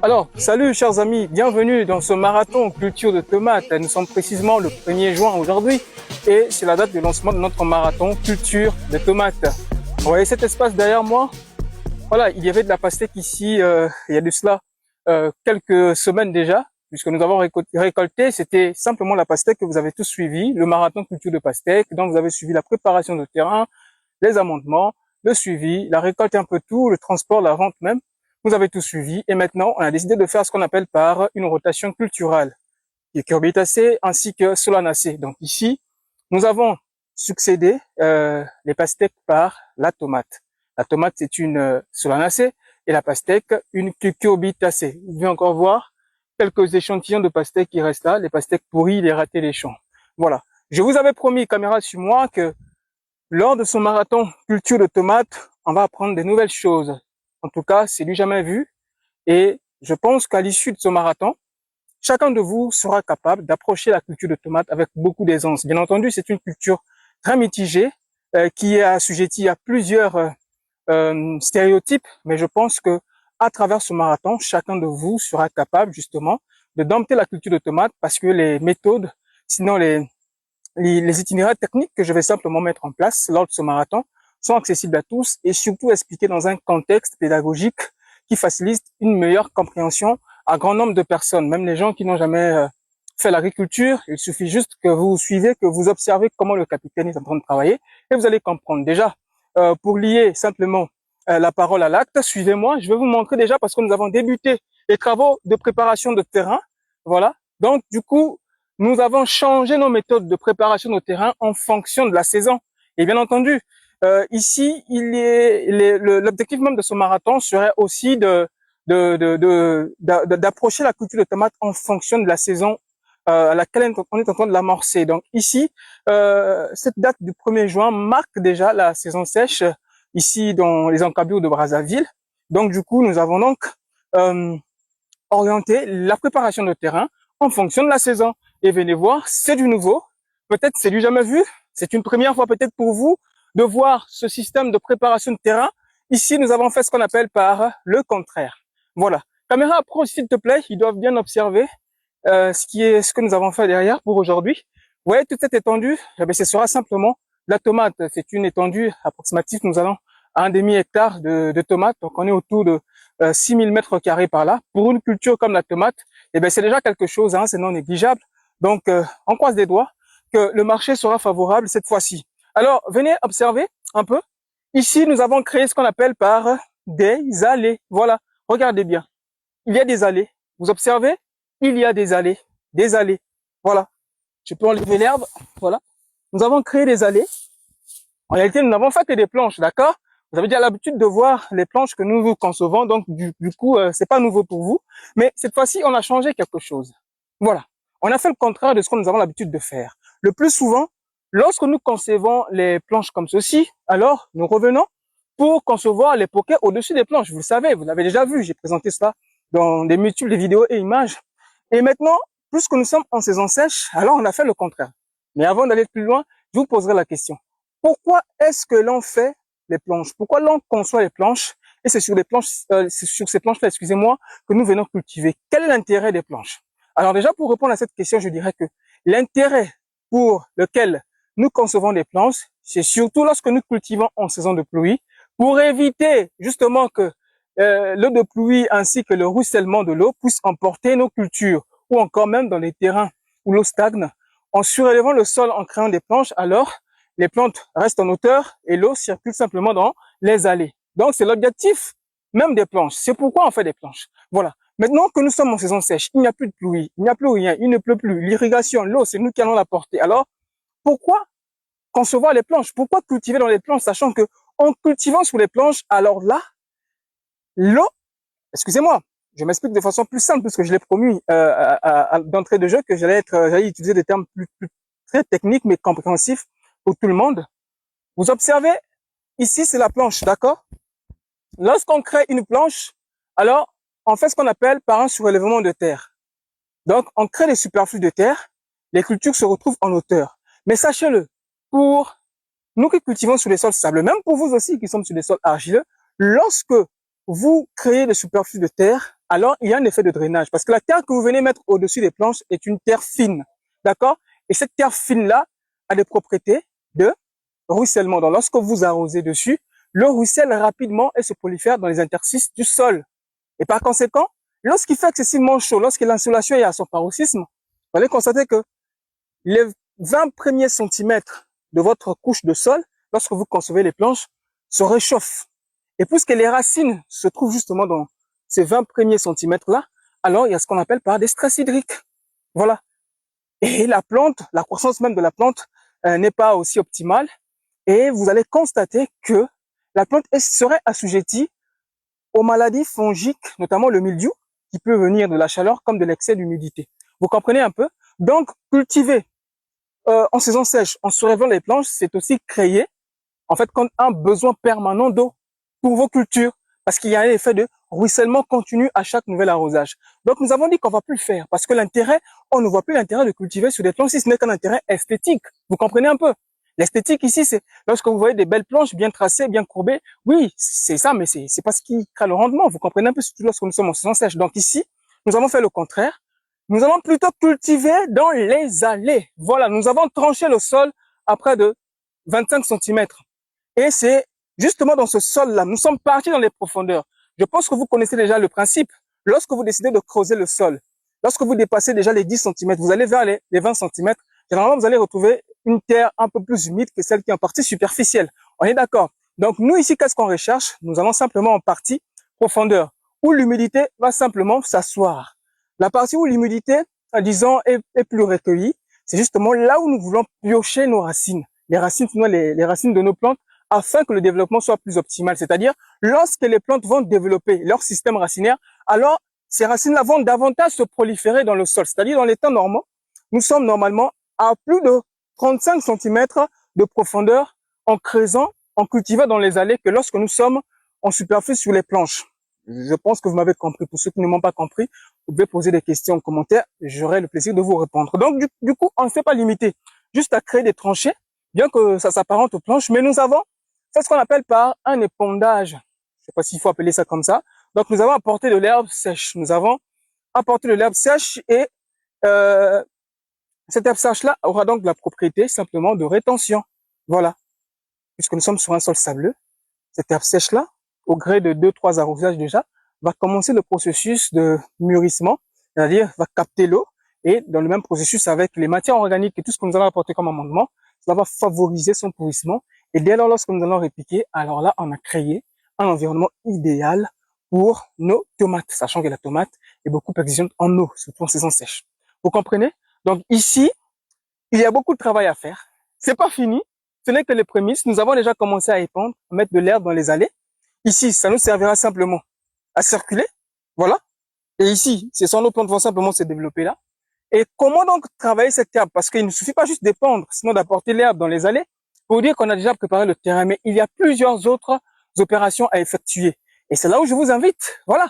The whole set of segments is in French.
Alors, salut chers amis, bienvenue dans ce marathon culture de tomates. Nous sommes précisément le 1er juin aujourd'hui et c'est la date de lancement de notre marathon culture de tomates. Vous voyez cet espace derrière moi? Voilà, il y avait de la pastèque ici il y a de cela quelques semaines déjà, puisque nous avons récolté, c'était simplement la pastèque que vous avez tous suivi, le marathon culture de pastèque, dont vous avez suivi la préparation de terrain, les amendements, le suivi, la récolte un peu tout, le transport, la vente même. Vous avez tout suivi et maintenant on a décidé de faire ce qu'on appelle par une rotation culturelle, qui est cucurbitacée ainsi que solanacée. Donc ici, nous avons succédé les pastèques par la tomate. La tomate c'est une solanacée et la pastèque une cucurbitacée. Vous pouvez encore voir quelques échantillons de pastèques qui restent là, les pastèques pourries, les ratés, les champs. Voilà. Je vous avais promis, caméra sur moi, que lors de ce marathon culture de tomates, on va apprendre des nouvelles choses. En tout cas, c'est du jamais vu. Et je pense qu'à l'issue de ce marathon, chacun de vous sera capable d'approcher la culture de tomates avec beaucoup d'aisance. Bien entendu, c'est une culture très mitigée qui est assujettie à plusieurs stéréotypes, mais je pense que à travers ce marathon, chacun de vous sera capable justement de dompter la culture de tomates parce que les méthodes, sinon les itinéraires techniques que je vais simplement mettre en place lors de ce marathon sont accessibles à tous et surtout expliqués dans un contexte pédagogique qui facilite une meilleure compréhension à grand nombre de personnes, même les gens qui n'ont jamais fait l'agriculture. Il suffit juste que vous suivez, que vous observez comment le capitaine est en train de travailler et vous allez comprendre. Déjà, pour lier simplement la parole à l'acte, suivez-moi. Je vais vous montrer déjà parce que nous avons débuté les travaux de préparation de terrain. Voilà. Donc, du coup, nous avons changé nos méthodes de préparation de terrain en fonction de la saison. Et bien entendu, ici, l'objectif même de ce marathon serait aussi d'approcher la culture de tomates en fonction de la saison à laquelle on est en train de l'amorcer. Donc ici, cette date du 1er juin marque déjà la saison sèche ici dans les encablures de Brazzaville. Donc du coup, nous avons donc orienté la préparation de terrain en fonction de la saison. Et venez voir, c'est du nouveau, peut-être c'est du jamais vu, c'est une première fois peut-être pour vous de voir ce système de préparation de terrain. Ici, nous avons fait ce qu'on appelle par le contraire. Voilà. Caméra approche, s'il te plaît, ils doivent bien observer ce que nous avons fait derrière pour aujourd'hui. Vous voyez toute cette étendue, eh bien, ce sera simplement la tomate. C'est une étendue approximative. Nous allons à un demi-hectare de tomates. Donc, on est autour de 6000 mètres carrés par là. Pour une culture comme la tomate, eh bien, c'est déjà quelque chose, hein, c'est non négligeable. Donc, on croise des doigts que le marché sera favorable cette fois-ci. Alors, venez observer un peu. Ici, nous avons créé ce qu'on appelle par des allées. Voilà, regardez bien. Il y a des allées. Vous observez? Il y a des allées. Des allées. Voilà. Je peux enlever l'herbe. Voilà. Nous avons créé des allées. En réalité, nous n'avons fait que des planches, d'accord? Vous avez déjà l'habitude de voir les planches que nous concevons, donc du coup, c'est pas nouveau pour vous. Mais cette fois-ci, on a changé quelque chose. Voilà. On a fait le contraire de ce que nous avons l'habitude de faire. Le plus souvent, lorsque nous concevons les planches comme ceci, alors nous revenons pour concevoir les poquets au-dessus des planches. Vous le savez, vous l'avez déjà vu, j'ai présenté cela dans des multiples vidéos et images. Et maintenant, puisque nous sommes en saison sèche, alors on a fait le contraire. Mais avant d'aller plus loin, je vous poserai la question. Pourquoi est-ce que l'on fait les planches? Pourquoi l'on conçoit les planches? Et c'est sur les planches, c'est sur ces planches-là, excusez-moi, que nous venons cultiver. Quel est l'intérêt des planches? Alors déjà, pour répondre à cette question, je dirais que l'intérêt pour lequel nous concevons des planches, c'est surtout lorsque nous cultivons en saison de pluie, pour éviter justement que l'eau de pluie ainsi que le ruissellement de l'eau puissent emporter nos cultures, ou encore même dans les terrains où l'eau stagne. En surélevant le sol en créant des planches, alors les plantes restent en hauteur et l'eau circule simplement dans les allées. Donc c'est l'objectif même des planches. C'est pourquoi on fait des planches. Voilà. Maintenant que nous sommes en saison sèche, il n'y a plus de pluie, il n'y a plus rien, il ne pleut plus. L'irrigation, l'eau, c'est nous qui allons l'apporter. Alors, pourquoi concevoir les planches? Pourquoi cultiver dans les planches, sachant que en cultivant sur les planches, alors là, l'eau, excusez-moi, je m'explique de façon plus simple puisque je l'ai promis d'entrée de jeu que j'allais utiliser des termes plus très techniques mais compréhensifs pour tout le monde. Vous observez, ici c'est la planche, d'accord? Lorsqu'on crée une planche, alors on fait ce qu'on appelle par un surélèvement de terre. Donc on crée des superflus de terre, les cultures se retrouvent en hauteur. Mais sachez-le, pour nous qui cultivons sur les sols sableux, même pour vous aussi qui sommes sur des sols argileux, lorsque vous créez des superflus de terre, alors il y a un effet de drainage. Parce que la terre que vous venez mettre au-dessus des planches est une terre fine. D'accord? Et cette terre fine-là a des propriétés de ruissellement. Donc, lorsque vous arrosez dessus, le ruisselle rapidement et se prolifère dans les interstices du sol. Et par conséquent, lorsqu'il fait excessivement chaud, lorsque l'insolation est à son paroxysme, vous allez constater que les 20 premiers centimètres de votre couche de sol, lorsque vous concevez les planches, se réchauffent. Et puisque les racines se trouvent justement dans ces 20 premiers centimètres-là, alors il y a ce qu'on appelle par des stress hydriques. Voilà. Et la plante, la croissance même de la plante n'est pas aussi optimale. Et vous allez constater que la plante serait assujettie aux maladies fongiques, notamment le mildiou, qui peut venir de la chaleur comme de l'excès d'humidité. Vous comprenez un peu? Donc, cultiver en saison sèche, en surélevant les planches, c'est aussi créer, en fait, comme un besoin permanent d'eau pour vos cultures, parce qu'il y a un effet de ruissellement continu à chaque nouvel arrosage. Donc, nous avons dit qu'on va plus le faire, parce que l'intérêt, on ne voit plus l'intérêt de cultiver sur des planches si ce n'est qu'un intérêt esthétique. Vous comprenez un peu? L'esthétique ici, c'est lorsque vous voyez des belles planches bien tracées, bien courbées. Oui, c'est ça, mais c'est pas ce qui crée le rendement. Vous comprenez un peu, surtout lorsque nous sommes en saison sèche. Donc ici, nous avons fait le contraire. Nous allons plutôt cultiver dans les allées. Voilà, nous avons tranché le sol à près de 25 centimètres. Et c'est justement dans ce sol-là, nous sommes partis dans les profondeurs. Je pense que vous connaissez déjà le principe. Lorsque vous décidez de creuser le sol, lorsque vous dépassez déjà les 10 centimètres, vous allez vers les 20 centimètres, généralement, vous allez retrouver une terre un peu plus humide que celle qui est en partie superficielle. On est d'accord? Donc, nous, ici, qu'est-ce qu'on recherche? Nous allons simplement en partie profondeur, où l'humidité va simplement s'asseoir. La partie où l'humidité, disons, est plus recueillie, c'est justement là où nous voulons piocher nos racines. Les racines, sinon les racines de nos plantes, afin que le développement soit plus optimal. C'est-à-dire, lorsque les plantes vont développer leur système racinaire, alors ces racines-là vont davantage se proliférer dans le sol. C'est-à-dire, dans les temps normaux, nous sommes normalement à plus de 35 centimètres de profondeur en creusant, en cultivant dans les allées que lorsque nous sommes en superficie sur les planches. Je pense que vous m'avez compris. Pour ceux qui ne m'ont pas compris, vous pouvez poser des questions en commentaire. J'aurai le plaisir de vous répondre. Donc, du coup, on ne s'est pas limité juste à créer des tranchées, bien que ça s'apparente aux planches, mais nous avons fait ce qu'on appelle par un épondage. Je ne sais pas s'il faut appeler ça comme ça. Donc, nous avons apporté de l'herbe sèche. Nous avons apporté de l'herbe sèche et cette herbe sèche-là aura donc la propriété simplement de rétention. Voilà. Puisque nous sommes sur un sol sableux, cette herbe sèche-là, au gré de 2-3 arrosages déjà, va commencer le processus de mûrissement, c'est-à-dire va capter l'eau, et dans le même processus avec les matières organiques et tout ce que nous allons apporter comme amendement, cela va favoriser son pourrissement. Et dès lors, lorsque nous allons répliquer, alors là, on a créé un environnement idéal pour nos tomates, sachant que la tomate est beaucoup exigeante en eau, surtout en saison sèche. Vous comprenez? Donc ici, il y a beaucoup de travail à faire. C'est pas fini. Ce n'est que les prémices. Nous avons déjà commencé à épandre, à mettre de l'herbe dans les allées. Ici, ça nous servira simplement à circuler. Voilà. Et ici, ce sont nos plantes vont simplement se développer là. Et comment donc travailler cette herbe? Parce qu'il ne suffit pas juste d'épandre, sinon d'apporter l'herbe dans les allées pour dire qu'on a déjà préparé le terrain. Mais il y a plusieurs autres opérations à effectuer. Et c'est là où je vous invite. Voilà.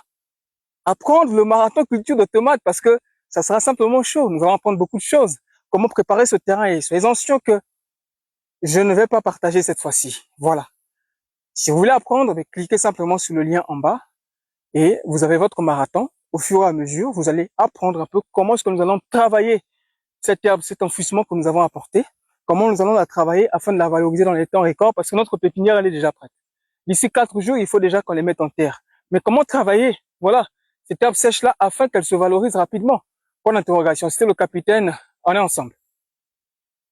À prendre le marathon culture de tomates parce que ça sera simplement chaud. Nous allons apprendre beaucoup de choses. Comment préparer ce terrain et soyez-en sûrs que je ne vais pas partager cette fois-ci. Voilà. Si vous voulez apprendre, cliquez simplement sur le lien en bas et vous avez votre marathon. Au fur et à mesure, vous allez apprendre un peu comment est-ce que nous allons travailler cette herbe, cet enfouissement que nous avons apporté, comment nous allons la travailler afin de la valoriser dans les temps records parce que notre pépinière, elle est déjà prête. D'ici 4 jours, il faut déjà qu'on les mette en terre. Mais comment travailler, voilà, cette herbe sèche-là afin qu'elle se valorise rapidement? Point d'interrogation. C'était le capitaine. On est ensemble.